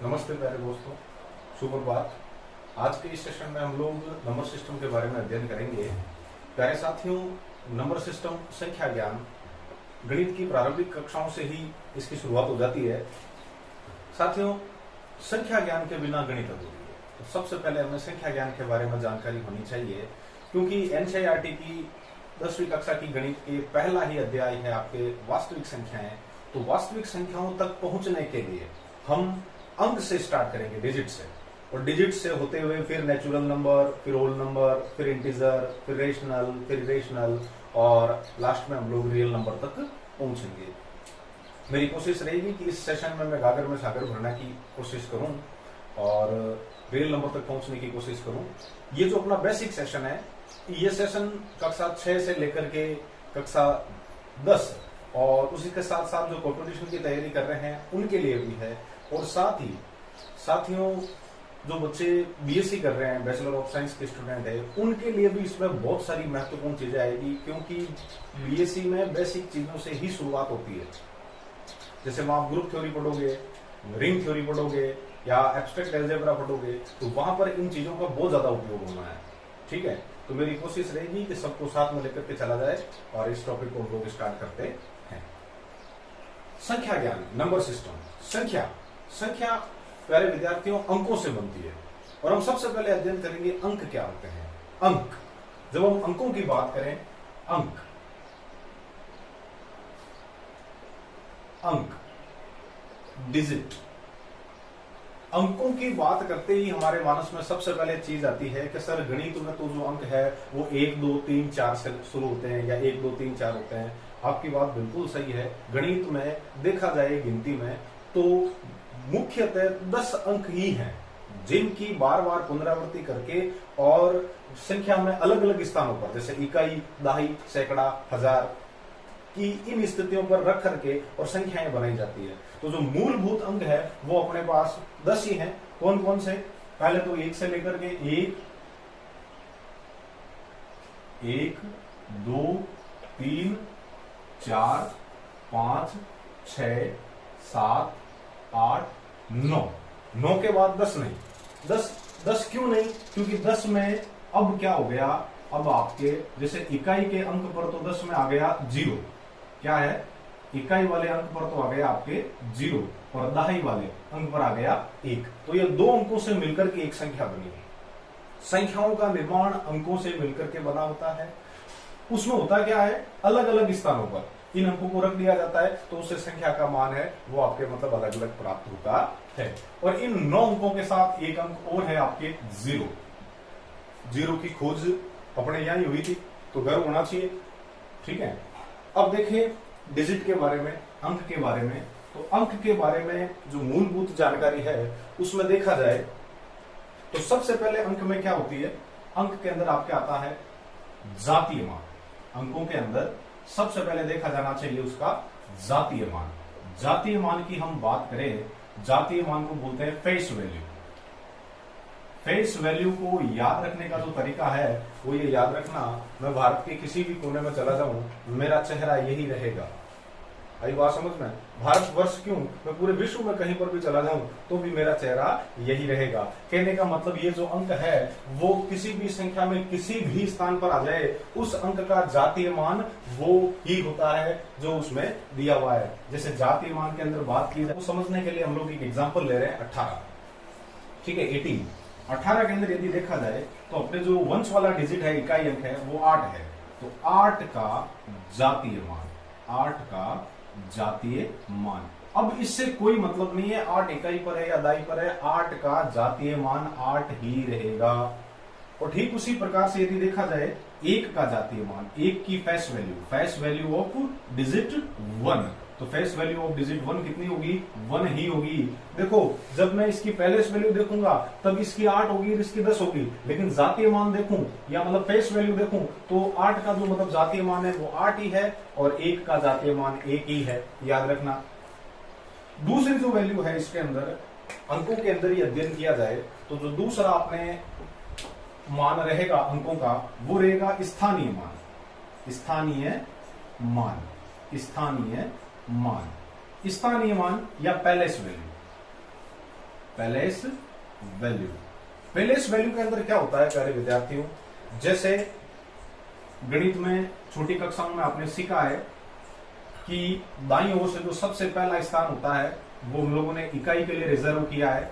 नमस्ते प्यारे दोस्तों, सुप्रभात। आज के इस सेशन में हम लोग नंबर सिस्टम के बारे में अध्ययन करेंगे। प्यारे साथियों, नंबर सिस्टम संख्या ज्ञान गणित की प्रारंभिक कक्षाओं से ही इसकी शुरुआत हो जाती है। साथियों, संख्या ज्ञान के बिना गणित अधूरी है। तो सबसे पहले हमें संख्या ज्ञान के बारे में जानकारी होनी चाहिए, क्योंकि एनसीईआरटी की 10वीं कक्षा की गणित के पहला ही अध्याय है आपके वास्तविक संख्याएं। तो वास्तविक संख्याओं तक पहुंचने के लिए हम अंक से स्टार्ट करेंगे, डिजिट से, और डिजिट से होते हुए फिर नेचुरल नंबर, फिर होल नंबर, फिर इंटीजर, फिर रेशनल, फिर इरेशनल, और लास्ट में हम लोग रियल नंबर तक पहुंचेंगे। मेरी कोशिश रहेगी कि इस सेशन में मैं गागर में सागर भरने की कोशिश करूं और रियल नंबर तक पहुंचने की कोशिश करूं। ये जो अपना बेसिक सेशन है, ये सेशन कक्षा 6 से लेकर के कक्षा 10 और उसी के साथ साथ जो कॉम्पिटिशन की तैयारी कर रहे हैं उनके लिए भी है। और साथ ही साथियों, जो बच्चे बीएससी कर रहे हैं, बैचलर ऑफ साइंस के स्टूडेंट है, उनके लिए भी इसमें बहुत सारी महत्वपूर्ण चीजें आएगी, क्योंकि बीएससी में बेसिक चीजों से ही शुरुआत होती है। जैसे वहां आप ग्रुप थ्योरी पढ़ोगे, रिंग थ्योरी पढ़ोगे या एब्स्ट्रैक्ट अलजेब्रा पढ़ोगे, तो वहां पर इन चीजों का बहुत ज्यादा उपयोग होना है। ठीक है, तो मेरी कोशिश रहेगी कि सबको साथ में लेकर के चला जाए और इस टॉपिक को हम लोग स्टार्ट करते हैं। संख्या ज्ञान, नंबर सिस्टम। संख्या प्यारे विद्यार्थियों अंकों से बनती है, और हम सबसे पहले अध्ययन करेंगे अंक क्या होते हैं। अंक, जब हम अंकों की बात करें, अंक डिजिट, अंकों की बात करते ही हमारे मानस में सबसे पहले चीज आती है कि सर गणित में तो जो अंक है वो 1 2 3 4 से शुरू होते हैं या 1 2 3 4 होते हैं। आपकी बात बिल्कुल सही है। गणित में देखा जाए, गिनती में, तो मुख्यतः 10 अंक ही हैं, जिनकी बार बार पुनरावृत्ति करके और संख्या में अलग अलग स्थानों पर, जैसे इकाई, दहाई, सैकड़ा, हजार की इन स्थितियों पर रख करके और संख्याएं बनाई जाती है। तो जो मूलभूत अंक है वो अपने पास 10 ही हैं। कौन कौन से? पहले तो 1 से लेकर के 1 2 3 4 5 6 7 8 9 के बाद 10 नहीं। 10 क्यों नहीं? क्योंकि 10 में अब क्या हो गया, अब आपके जैसे इकाई के अंक पर तो 10 में आ गया 0। क्या है? इकाई वाले अंक पर तो आ गया आपके 0 और दहाई वाले अंक पर आ गया 1। तो ये दो अंकों से मिलकर के एक संख्या बनी है। संख्याओं का निर्माण अंकों से मिलकर के बना होता है। उसमें होता क्या है, अलग अलग स्थानों पर इन अंकों को रख दिया जाता है, तो उससे संख्या का मान है वो आपके मतलब अलग अलग प्राप्त होता है। और इन 9 अंकों के साथ एक अंक और है आपके 0 की खोज अपने यहां ही हुई थी, तो गर्व होना चाहिए। ठीक है, अब देखें डिजिट के बारे में, अंक के बारे में। तो अंक के बारे में जो मूलभूत जानकारी है उसमें देखा जाए तो सबसे पहले अंक में क्या होती है, अंक के अंदर आपके आता है जातीय मान। अंकों के अंदर सबसे पहले देखा जाना चाहिए उसका जातीय मान। जातीय मान की हम बात करें, जातीय मान को बोलते हैं फेस वैल्यू। फेस वैल्यू को याद रखने का जो तरीका है वो ये याद रखना, मैं भारत के किसी भी कोने में चला जाऊं, मेरा चेहरा यही रहेगा। आई बात समझ में? भारत वर्ष क्यों, मैं पूरे विश्व में कहीं पर भी चला जाऊं तो भी मेरा चेहरा यही रहेगा। कहने का मतलब ये जो अंक है वो किसी भी संख्या में किसी भी स्थान पर आ जाए, उस अंक का जातीय मान वो ही होता है जो उसमें दिया हुआ है। जैसे जातीय मान के अंदर बात की जाए, वो समझने के लिए हम लोग एक एग्जाम्पल ले रहे हैं 18। ठीक है, 18 के अंदर यदि देखा जाए तो अपने जो वंश वाला डिजिट है, इकाई अंक है, वो 8 है। तो 8 का जातीय मान, 8 का जातीय मान। अब इससे कोई मतलब नहीं है 8 इकाई पर है या दाई पर है, 8 का जातीय मान 8 ही रहेगा। और ठीक उसी प्रकार से यदि देखा जाए 1 का जातीय मान, 1 की फेस वैल्यू ऑफ डिजिट 1, तो फेस वैल्यू ऑफ डिजिट 1 कितनी होगी? 1 ही होगी। देखो, जब मैं इसकी पहले वैल्यू देखूंगा तब इसकी 8 होगी और इसकी 10 होगी, लेकिन जातीय मान देखूं या मतलब फेस वैल्यू देखूं तो 8 का जो मतलब जातीय मान है वो 8 ही है और 1 का जातीय मान 1 ही है। याद रखना। दूसरी जो वैल्यू है इसके अंदर, अंकों के अंदर ही अध्ययन किया जाए तो जो दूसरा अपने मान रहेगा अंकों का, वो रहेगा स्थानीय मान। स्थानीय मान या palace value. Palace value. Palace value के अंदर क्या होता है प्यारे विद्यार्थियों, जैसे गणित में छोटी कक्षाओं में आपने सीखा है कि दाईं ओर से जो सबसे पहला स्थान होता है वो हम लोगों ने इकाई के लिए रिजर्व किया है,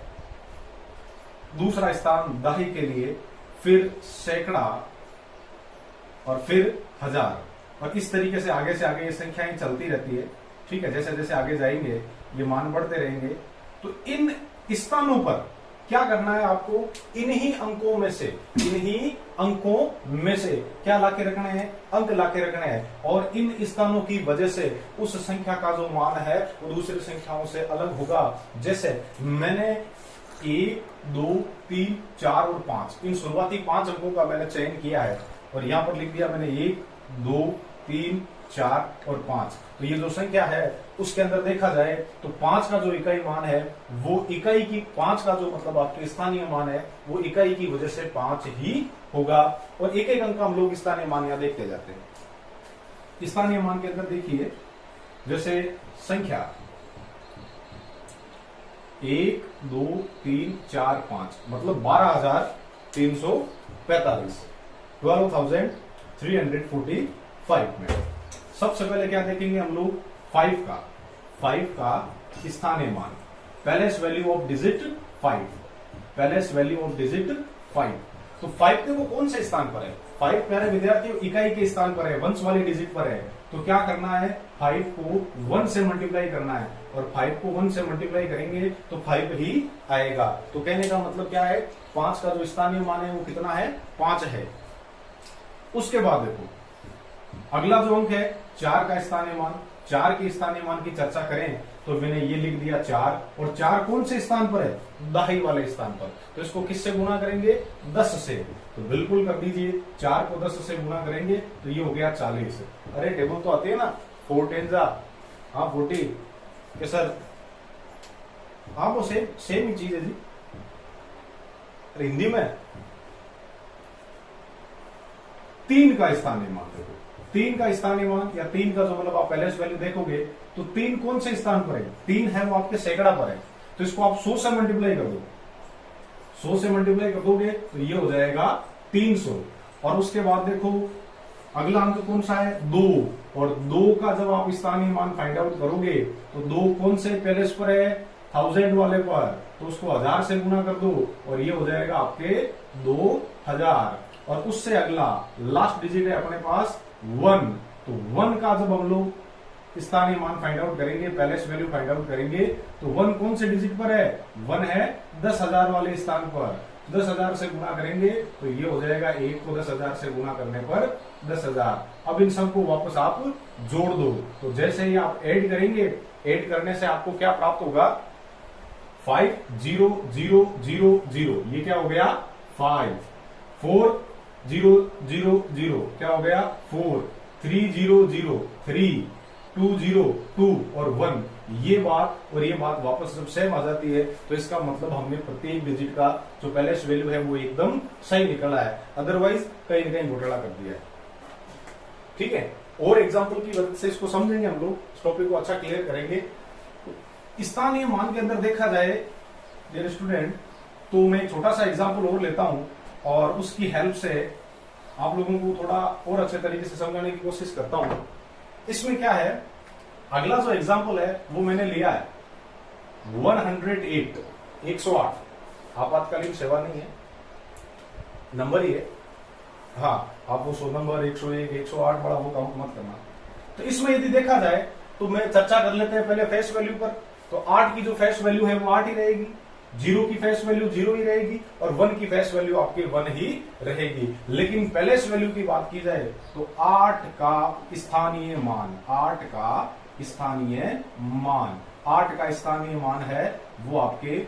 दूसरा स्थान दहाई के लिए, फिर सैकड़ा और फिर हजार, और इस तरीके से आगे ये संख्याएं चलती रहती है। ठीक है, जैसे जैसे आगे जाएंगे ये मान बढ़ते रहेंगे। तो इन स्थानों पर क्या करना है आपको, इन्हीं अंकों में से क्या लाके रखने हैं, अंक लाके रखने हैं, और इन स्थानों की वजह से उस संख्या का जो मान है वो दूसरी संख्याओं से अलग होगा। जैसे मैंने 1, 2, 3, 4 और 5 इन शुरुआती 5 अंकों का मैंने चयन किया है और यहां पर लिख दिया मैंने 1, 2, 3, 4 और 5। तो ये जो संख्या है उसके अंदर देखा जाए तो 5 का जो इकाई मान है वो इकाई की 5 का जो मतलब आपके स्थानीय मान है वो इकाई की वजह से 5 ही होगा। और एक एक अंक हम लोग स्थानीय मान यहां देखते जाते हैं। स्थानीय मान के अंदर देखिए, जैसे संख्या 1, 2, 3, 4, 5 मतलब 12,345, 12,345 में सबसे पहले क्या देखेंगे हम लोग, 5 का स्थानीय मान, palace value of digit 5, palace value of digit 5। तो 5 के वो कौन से स्थान पर है, 5 प्यारे विद्यार्थियों इकाई के स्थान पर है, वंश वाली डिजिट पर है। तो क्या करना है, 5 को 1 से मल्टीप्लाई करना है, और 5 को 1 से मल्टीप्लाई करेंगे तो 5 ही आएगा। तो कहने का मतलब क्या है, 5 का जो स्थानीय मान है वो कितना है, 5 है। उसके बाद देखो अगला जो अंक है 4 का स्थानीय मान, 4 के स्थानीय मान की चर्चा करें तो मैंने ये लिख दिया 4, और 4 कौन से स्थान पर है, दहाई वाले स्थान पर। तो इसको किससे गुणा करेंगे, 10 से। तो बिल्कुल कर दीजिए, 4 को 10 से गुणा करेंगे तो ये हो गया 40। अरे टेबल तो आती है ना, 4 10 हाँ 40 के सर, हाँ वो सेम ही चीज है जी। अरे हिंदी में 3 का स्थानीय मान देखो, 3 का स्थानीय मान या 3 का जो मतलब आप पैलेस वैल्यू देखोगे तो 3 कौन से स्थान पर है, 3 है वो आपके सैकड़ा पर है। तो इसको आप 100 से मल्टीप्लाई कर दो, 100 से मल्टीप्लाई कर दोगे तो ये हो जाएगा 300। और उसके बाद देखो अगला अंक कौन सा है, 2, और 2 का जब आप स्थानीय मान फाइंड आउट करोगे तो 2 कौन से पैलेस पर है, 1000 वाले पर, तो उसको 1000 से गुणा कर दो और ये हो जाएगा आपके 2000। और उससे अगला लास्ट डिजिट है अपने पास 1, तो 1 का जब हम लोग स्थानीय मान फाइंड आउट करेंगे, पैलेस वैल्यू फाइंड आउट करेंगे तो 1 कौन से डिजिट पर है, 1 है 10,000 वाले स्थान पर। 10,000 से गुणा करेंगे तो ये हो जाएगा, 1 को 10,000 से गुणा करने पर 10,000। अब इन सबको वापस आप जोड़ दो, तो जैसे ही आप ऐड करेंगे, ऐड करने से आपको क्या प्राप्त होगा, 50,000, ये क्या हो गया 5, 4,000 क्या हो गया 4, 3,000, 3, 2,002 और 1। ये बात और ये बात वापस जब सेम आ जाती है तो इसका मतलब हमने प्रत्येक डिजिट का जो पैलेस वैल्यू है वो एकदम सही निकला है, अदरवाइज कहीं ना कहीं घोटाला कर दिया है। ठीक है, और एग्जांपल की मदद से इसको समझेंगे हम लोग, इस टॉपिक को अच्छा क्लियर करेंगे। स्थानीय मान के अंदर देखा जाए डियर स्टूडेंट, तो मैं एक छोटा सा एग्जांपल और लेता हूं और उसकी हेल्प से आप लोगों को थोड़ा और अच्छे तरीके से समझाने की कोशिश करता हूं। इसमें क्या है, अगला जो एग्जांपल है वो मैंने लिया है 108, 108। आपातकालीन सेवा नहीं है, नंबर ही है। हाँ, आप वो 100 नंबर 101, 108 बड़ा वो काउंट मत करना। तो इसमें यदि देखा जाए तो मैं चर्चा कर लेते हैं पहले फेस वैल्यू पर। तो 8 की जो फेस वैल्यू है वो 8 ही रहेगी, 0 की फेस वैल्यू 0 ही रहेगी, और 1 की फेस वैल्यू आपकी 1 ही रहेगी। लेकिन पैलेस वैल्यू की बात की जाए तो 8 का स्थानीय मान, 8 का स्थानीय मान, 8 का स्थानीय मान है वो आपके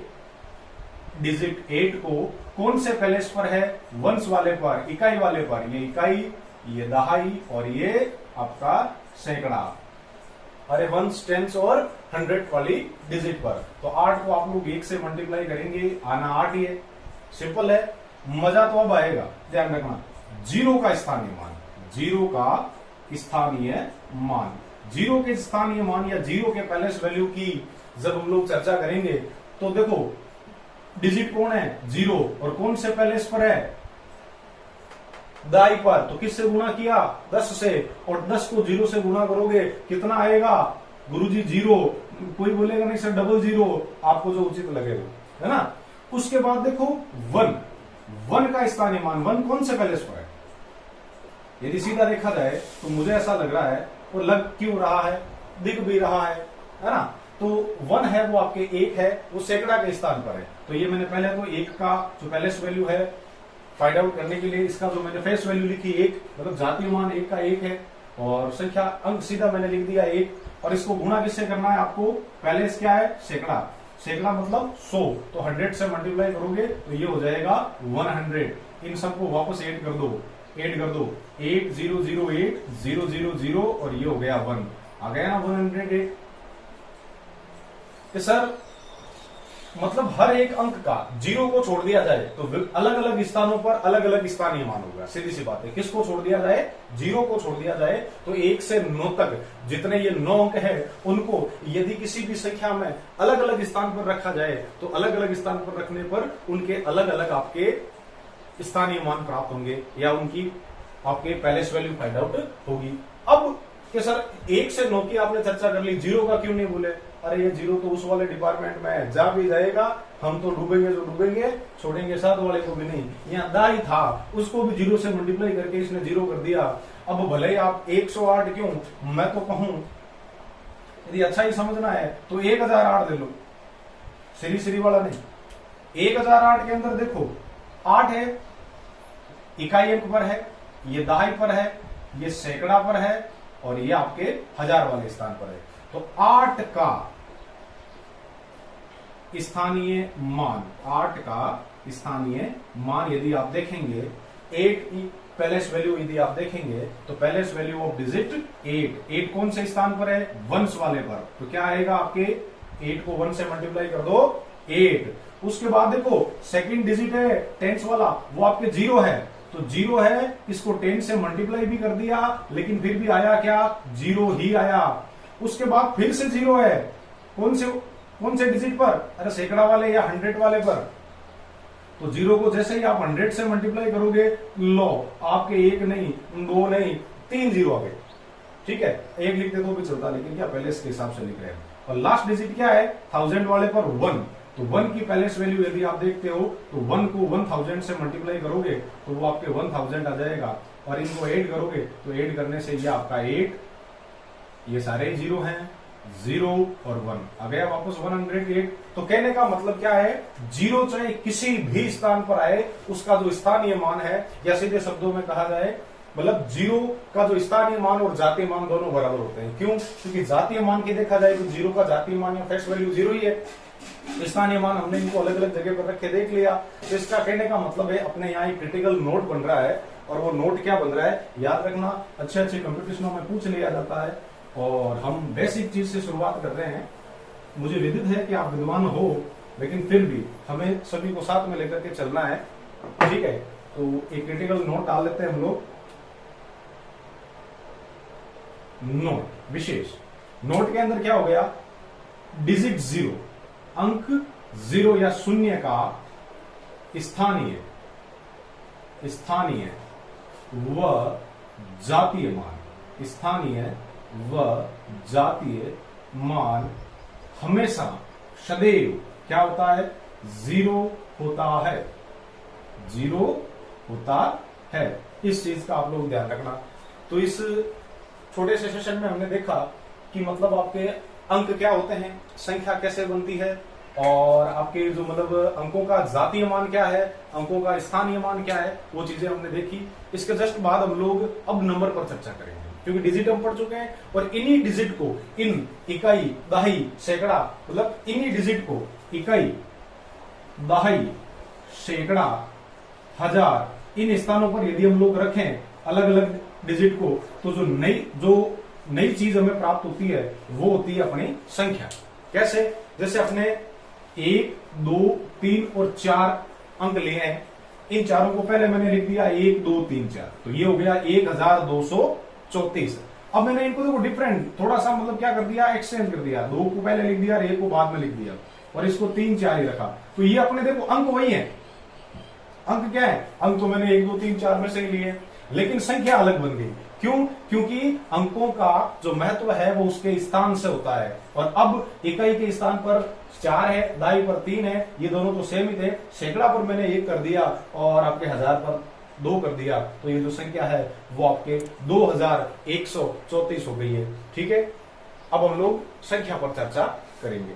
डिजिट 8 को कौन से पैलेस पर है, वंश वाले पर, इकाई वाले पर। ये इकाई, ये दहाई और ये आपका सैकड़ा, अरे वंश, टेंस और 100 वाली डिजिट पर। तो 8 को आप लोग 1 से मल्टीप्लाई करेंगे, आना 8 ही है, सिंपल है। मजा तो अब आएगा, ध्यान रखना। 0 का स्थानीय मान, 0 का स्थानीय मान, 0 के स्थानीय मान या 0 के पैलेस वैल्यू की जब हम लोग चर्चा करेंगे तो देखो डिजिट कौन है? 0। और कौन से पैलेस पर है? दाई पर। तो किससे गुणा किया? 10 से। और 10 को 0 से गुणा करोगे कितना आएगा? गुरुजी 0। कोई बोलेगा नहीं सर डबल 0, आपको जो उचित लगेगा, है ना। उसके बाद देखो 1, 1 का स्थानीय मान, 1 कौन से पैलेस पर है? यदि सीधा देखा जाए तो मुझे ऐसा लग रहा है, वो लग क्यों रहा है, दिख भी रहा है ना। तो 1 है वो आपके 1 है, वो सैकड़ा के स्थान पर है। तो ये मैंने पहले तो 1 का जो पैलेस वैल्यू है फाइंड आउट करने के लिए इसका जो मैंने फेस वैल्यू लिखी 1, मतलब जातीय मान 1 का 1 है, और संख्या अंक सीधा मैंने लिख दिया 1। और इसको गुणा किससे करना है आपको? पैलेस क्या है? सैकड़ा। सैकड़ा मतलब 100, तो 100 से मल्टीप्लाई करोगे तो ये हो जाएगा 100। इन सबको वापस ऐड कर दो, 8008 000 और ये हो गया 1, आ गया ना 108। कि सर मतलब हर एक अंक का 0 को छोड़ दिया जाए तो अलग अलग स्थानों पर अलग अलग स्थानीय मान होगा। सीधी सी बात है। किसको छोड़ दिया जाए? 0 को छोड़ दिया जाए। तो 1 से 9 तक जितने ये 9 अंक है उनको यदि किसी भी संख्या में अलग अलग स्थान पर रखा जाए तो अलग अलग स्थान पर रखने पर उनके अलग अलग आपके स्थानीय मान प्राप्त होंगे, या उनकी आपके पैलेस वैल्यू फाइंड आउट होगी। अब कि सर 1 से 9 की आपने चर्चा कर ली, 0 का क्यों नहीं बोले? अरे ये 0 तो उस वाले डिपार्टमेंट में है, जा भी जाएगा, हम तो डूबेंगे जो डूबेंगे, छोड़ेंगे 7 वाले को भी नहीं। यहाँ दा ही था, उसको भी 0 से मल्टीप्लाई करके इसने 0 कर दिया। अब भले ही आप 108 क्यों, मैं तो कहूं यदि अच्छा ही समझना है तो 1008 ले लो, श्री वाला नहीं। 1008 के अंदर देखो 8 है, इकाई अंक पर है, ये दहाई पर है, ये सैकड़ा पर है, और ये आपके हजार वाले स्थान पर है। तो 8 का स्थानीय मान, 8 का स्थानीय मान यदि आप देखेंगे, 8 की पैलेस वैल्यू यदि आप देखेंगे तो पैलेस वैल्यू ऑफ डिजिट 8 कौन से स्थान पर है? वंश वाले पर। तो क्या आएगा आपके? 8 को 1 से मल्टीप्लाई कर दो 8। उसके बाद देखो सेकंड डिजिट है टेंस वाला, वो आपके 0 है। तो 0 है, इसको 10 से मल्टीप्लाई भी कर दिया, लेकिन फिर भी आया क्या? 0 ही आया। उसके बाद फिर से 0 है, कौन से डिजिट पर? अरे सैकड़ा वाले या 100 वाले पर। तो 0 को जैसे ही आप 100 से मल्टीप्लाई करोगे, लो आपके 1 नहीं, 2 नहीं, 3 0 आ गए। ठीक है, 1 लिखते तो भी चलता, लेकिन क्या पहले इसके हिसाब से लिख रहे हैं। और लास्ट डिजिट क्या है? 1000 वाले पर 1। तो 1 की पैलेस वैल्यू यदि आप देखते हो तो 1 को 1000 से मल्टीप्लाई करोगे तो वो आपके 1000 आ जाएगा, और इनको ऐड करोगे तो ऐड करने से ये आपका 8, ये सारे 0 हैं, 0 और 1 आ गया वापस 108। तो कहने का मतलब क्या है? 0 चाहे किसी भी स्थान पर आए, उसका जो स्थानीय मान है, या सीधे शब्दों में कहा जाए मतलब 0 का जो स्थानीय मान और जातीय मान दोनों बराबर होते हैं। क्यों? क्योंकि जातीय मान की देखा जाए तो 0 का जातीय मान या फेस वैल्यू 0 ही है, स्थानीय मान हमने इनको अलग अलग जगह पर रख के देख लिया। तो इसका कहने का मतलब है अपने यहाँ एक क्रिटिकल नोट बन रहा है, और वो नोट क्या बन रहा है याद रखना, अच्छे अच्छे कंपटीशनों में पूछ लिया जाता है, और हम बेसिक चीज से शुरुआत कर रहे हैं। मुझे विदित है कि आप विद्वान हो, लेकिन फिर भी हमें सभी को साथ में लेकर के चलना है। ठीक है, तो एक क्रिटिकल नोट डाल लेते हैं हम लोग। नोट विशेष नोट के अंदर क्या हो गया? डिजिट 0, अंक 0 या शून्य का स्थानीय व जातीय मान, स्थानीय व जातीय मान हमेशा सदैव क्या होता है? 0 होता है, 0 होता है। इस चीज का आप लोग ध्यान रखना। तो इस छोटे से सेशन में हमने देखा कि मतलब आपके अंक क्या होते हैं, संख्या कैसे बनती है, और आपके जो मतलब अंकों का जातीय मान क्या है, अंकों का स्थानीय मान क्या है, वो चीजें हमने देखी। इसके जस्ट बाद हम लोग अब नंबर पर चर्चा करेंगे, क्योंकि डिजिट हम पढ़ चुके हैं, और इन्हीं डिजिट को, इन इकाई, दहाई, सैकड़ा, मतलब इन्हीं डिजिट को इकाई, दहाई, सैकड़ा, हजार, इन स्थानों पर यदि हम लोग रखें अलग अलग डिजिट को, तो जो नई चीज हमें प्राप्त होती है वो होती है अपनी संख्या। कैसे? जैसे अपने 1, 2, 3 और 4 अंक लिए हैं, इन चारों को पहले मैंने लिख दिया 1, 2, 3, 4, तो ये हो गया 1234। अब मैंने इनको देखो डिफरेंट थोड़ा सा मतलब क्या कर दिया, एक्सचेंज कर दिया, 2 को पहले लिख दिया और 1 को बाद में लिख दिया। और इसको 3 4 ही रखा, तो ये अपने देखो अंक वही है। अंक क्या है? अंक तो मैंने 1 2 3 4 में से ही लिए, लेकिन संख्या अलग बन गई। क्यों? क्योंकि अंकों का जो महत्व है वो उसके स्थान से होता है। और अब इकाई के स्थान पर 4 है, दाई पर 3 है, ये दोनों तो सेम ही थे। सैकड़ा पर मैंने 1 कर दिया और आपके 1000 पर 2 कर दिया, तो ये जो संख्या है वो आपके 2134 हो गई है। ठीक है, अब हम लोग संख्या पर चर्चा करेंगे।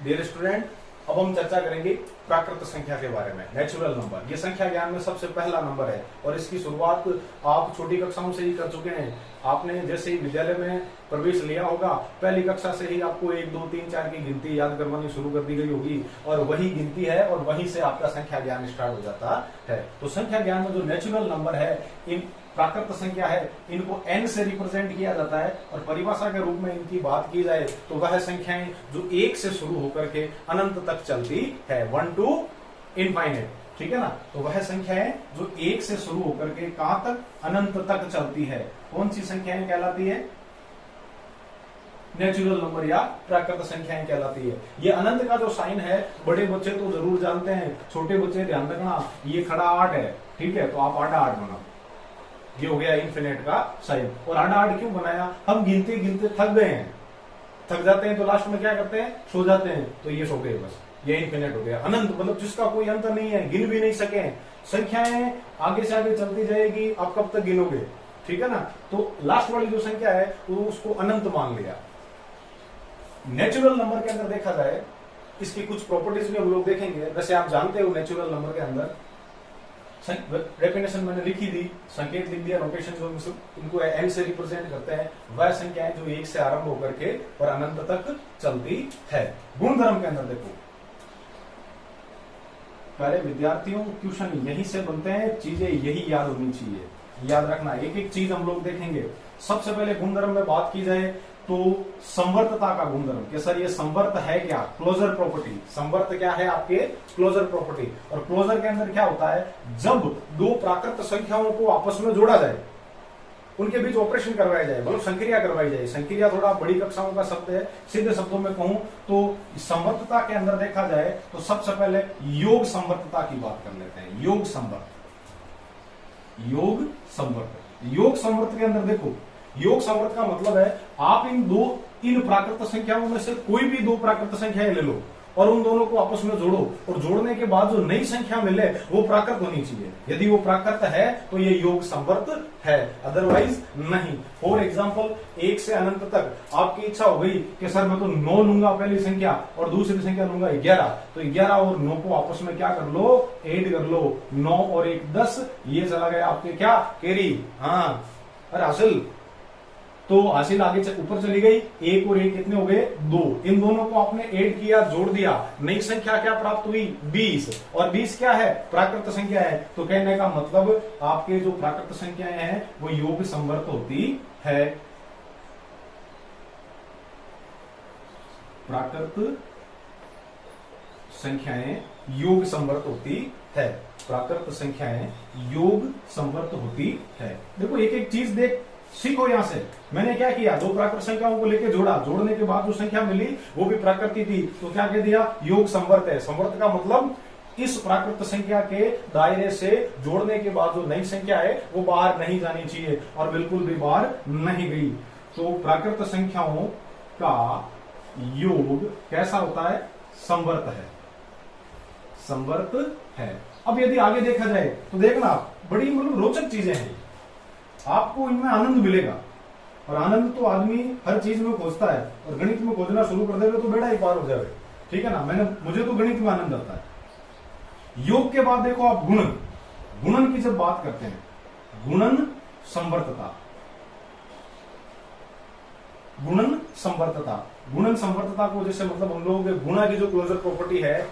डियर स्टूडेंट, अब हम चर्चा करेंगे प्राकृत संख्या के बारे में। नेचुरल नंबर ये संख्या ज्ञान में सबसे पहला नंबर है और इसकी शुरुआत आप छोटी कक्षाओं से ही कर चुके हैं। आपने जैसे ही विद्यालय में प्रवेश लिया होगा, पहली कक्षा से ही आपको 1 2 3 4 की गिनती याद करवानी शुरू कर दी गई होगी और वही गिनती है और वहीं से आपका संख्या ज्ञान स्टार्ट हो जाता है। तो संख्या ज्ञान में जो नेचुरल नंबर है, इन प्राकृत संख्या है, इनको n से रिप्रेजेंट किया जाता है और परिभाषा के रूप में इनकी बात की जाए तो वह संख्याएं जो 1 से शुरू होकर के अनंत तक चलती है, 1 to इनफाइनाइट। ठीक है ना, तो वह संख्याएं जो 1 से शुरू होकर के कहां तक? अनंत तक चलती है, कौन सी संख्याएं कहलाती है? नेचुरल नंबर या प्राकृत संख्याएं कहलाती है। ये अनंत का जो साइन है बड़े बच्चे तो जरूर जानते हैं, छोटे बच्चे ध्यान रखना, ये खड़ा 8 है। ठीक है, तो आप आधा 8 बनाओ, ये हो गया इन्फिनिट का साइन। और आधा 8 क्यों बनाया? हम गिनते गिनते थक गए हैं, थक जाते हैं तो लास्ट में क्या करते हैं? सो जाते हैं, तो ये सो गए, बस ये इन्फिनिट हो गया। अनंत मतलब जिसका कोई अंत नहीं है, गिन भी नहीं सके। संख्याएं आगे से आगे चलती जाएगी, आप कब तक गिनोगे? ठीक है ना, तो लास्ट वाली जो संख्या है वो उसको अनंत मान लिया। नेचुरल नंबर के अंदर देखा जाए, इसकी कुछ प्रॉपर्टीज भी हम लोग देखेंगे। वैसे आप जानते हो नेचुरल नंबर के अंदर डेफिनेशन मैंने लिखी थी, संकेत लिख दिया, नोटेशन जो इनको एन से रिप्रेजेंट करते हैं, वह संख्याएं जो 1 से आरंभ होकर के और अनंत तक चलती है। गुणधर्म के अंदर देखो, पहले विद्यार्थियों ट्यूशन यही से बनते हैं, चीजें यही याद होनी चाहिए, याद रखना। एक एक चीज हम लोग देखेंगे। सबसे पहले गुणधर्म में बात की जाए तो संवर्तता का गुणधर्म कि सर ये संवर्त है क्या? Closure property. संवर्त क्या है? आपके क्लोजर प्रॉपर्टी। और क्लोजर के अंदर क्या होता है? जब दो प्राकृत संख्याओं को आपस में जोड़ा जाए, उनके बीच ऑपरेशन करवाया जाए, मतलब संक्रिया करवाई जाए। संक्रिया थोड़ा बड़ी कक्षाओं का शब्द है, सीधे शब्दों में कहूं तो संवर्तता के अंदर देखा जाए तो सबसे पहले योग संवर्तता की बात कर लेते हैं। योग संवर्त, योग संवर्त। योग संवर्त के अंदर देखो, योग संवर्त का मतलब है आप इन प्राकृत संख्याओं में से कोई भी 2 प्राकृत संख्याएं ले लो और उन दोनों को आपस में जोड़ो, और जोड़ने के बाद जो नई संख्या मिले वो प्राकृत होनी चाहिए। यदि वो प्राकृत है तो ये योग संवर्त है, अदरवाइज नहीं। फॉर एग्जाम्पल, 1 से अनंत तक आपकी इच्छा हो गई कि सर मैं तो 9 लूंगा पहली संख्या और दूसरी संख्या लूंगा 11, तो 11 और 9 को आपस में क्या कर लो? ऐड कर लो। 9 और 1 10, ये चला गया आपके क्या? कैरी। हाँ, अरे हासिल, तो हासिल आगे ऊपर चली गई। 1 और 1 कितने हो गए? 2। इन दोनों को आपने ऐड किया, जोड़ दिया, नई संख्या क्या प्राप्त हुई? 20। और 20 क्या है? प्राकृत संख्या है। तो कहने का मतलब आपके जो प्राकृत संख्याएं हैं वो योग संवर्त होती है। प्राकृत संख्याएं योग संवर्त होती है। प्राकृत संख्याएं योग संवर्त होती है। देखो एक एक चीज देख सीखो। यहां से मैंने क्या किया? 2 प्राकृत संख्याओं को लेकर जोड़ा, जोड़ने के बाद जो संख्या मिली वो भी प्राकृतिक थी, तो क्या कह दिया? योग संवर्त है। संवर्त का मतलब इस प्राकृत संख्या के दायरे से जोड़ने के बाद जो नई संख्या है वो बाहर नहीं जानी चाहिए, और बिल्कुल भी बाहर नहीं गई। तो प्राकृत संख्याओं का योग कैसा होता है? संवर्त है, संवर्त है। अब यदि आगे देखा जाए तो देखना बड़ी मतलब रोचक चीजें हैं, आपको इनमें आनंद मिलेगा। और आनंद तो आदमी हर चीज में खोजता है, और गणित में खोजना शुरू कर देगा तो बेड़ा ही पार हो जाए। ठीक है ना, मुझे तो गणित में आनंद आता है। योग के बाद देखो आप गुणन। गुणन की जब बात करते हैं, गुणन संवर्तता, गुणन संवर्तता। गुणन संवर्तता को जैसे मतलब हम लोग गुणा की जो क्लोजर प्रॉपर्टी है,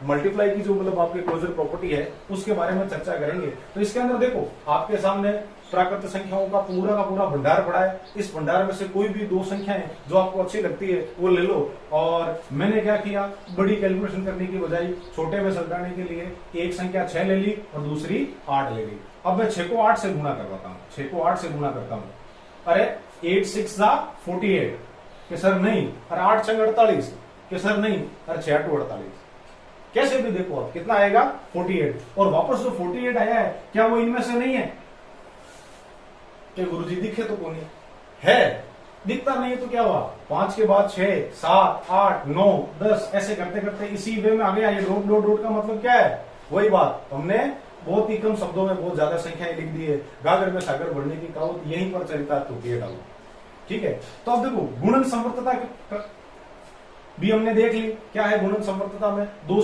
मल्टीप्लाई की जो मतलब आपके क्लोजर प्रॉपर्टी है, उसके बारे में चर्चा करेंगे। तो इसके अंदर देखो आपके सामने प्राकृत संख्याओं का पूरा भंडार पड़ा है। इस भंडार में से कोई भी 2 संख्याएं जो आपको अच्छी लगती है वो ले लो। और मैंने क्या किया? बड़ी कैलकुलेशन करने की बजाय छोटे में सुलझाने के लिए एक संख्या 6 ले ली और दूसरी 8 ले ली। अब मैं 6 को 8 से गुणा करवाता हूँ, 6 को 8 से गुणा करता हूँ। अरे 8 6 48 कि सर नहीं, अरे 8 6 48, कि सर नहीं, अरे 6 8 48, कैसे भी देखो आप कितना आएगा 48, और वापस जो 48 आया है क्या वो इनमें से नहीं है? कि गुरुजी दिखे तो कौन है, दिखता नहीं है तो क्या हुआ, 5 के बाद 6 7 8 9 10 ऐसे करते करते इसी वे में आ गया। ये डॉट डॉट डॉट का मतलब क्या है? वही बात, हमने बहुत ही कम शब्दों में बहुत ज्यादा संख्याएं लिख दी है। गागर में सागर बढ़ने की कहावत यहीं पर चरितार्थ होती है डालो। ठीक है, तो अब देखो गुणन संवर्तता भी हमने देख ली। क्या है गुणन संवर्तता में? दो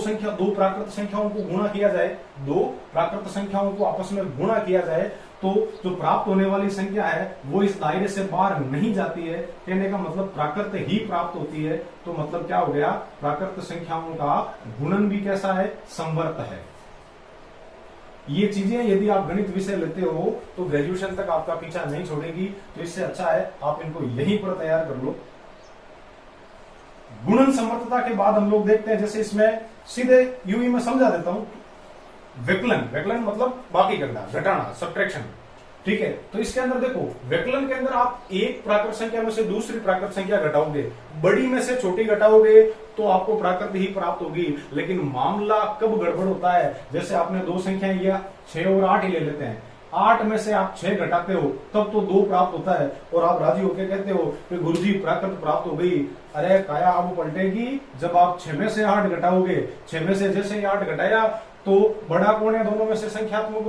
प्राकृत संख्याओं को गुणा किया जाए, दो प्राकृत संख्याओं को आपस में गुणा किया जाए तो जो प्राप्त होने वाली संख्या है वो इस दायरे से बाहर नहीं जाती है। कहने का मतलब प्राकृत ही प्राप्त होती है। तो मतलब क्या हो गया, प्राकृत संख्याओं का गुणन भी कैसा है? संवर्त है। ये चीजें यदि आप गणित विषय लेते हो तो ग्रेजुएशन तक आपका पीछा नहीं छोड़ेगी। तो इससे अच्छा है आप इनको यहीं पर तैयार कर लो। गुणन संवर्तता के बाद हम लोग देखते हैं, जैसे इसमें सीधे यूं ही मैं समझा देता हूं, विकलन। विकलन मतलब बाकी करना, घटाना, सब्ट्रैक्शन। ठीक है, तो इसके अंदर देखो विकलन के अंदर आप एक प्राकृत संख्या में से दूसरी प्राकृत संख्या घटाओगे, बड़ी में से छोटी घटाओगे तो आपको प्राकृत ही प्राप्त होगी। लेकिन मामला कब गड़बड़ होता है? जैसे आपने दो संख्याएं या 6 और 8 ही ले लेते हैं, 8 में से आप 6 घटाते हो तब तो 2 प्राप्त होता है और आप राजी होकर कहते हो कि गुरुजी प्राकृत प्राप्त हो गई। अरे काया अब पलटेगी जब आप 6 में से 8 घटाओगे। 6 में से जैसे ही 8 घटाया तो बड़ा कौन है दोनों में से? संख्यात्मक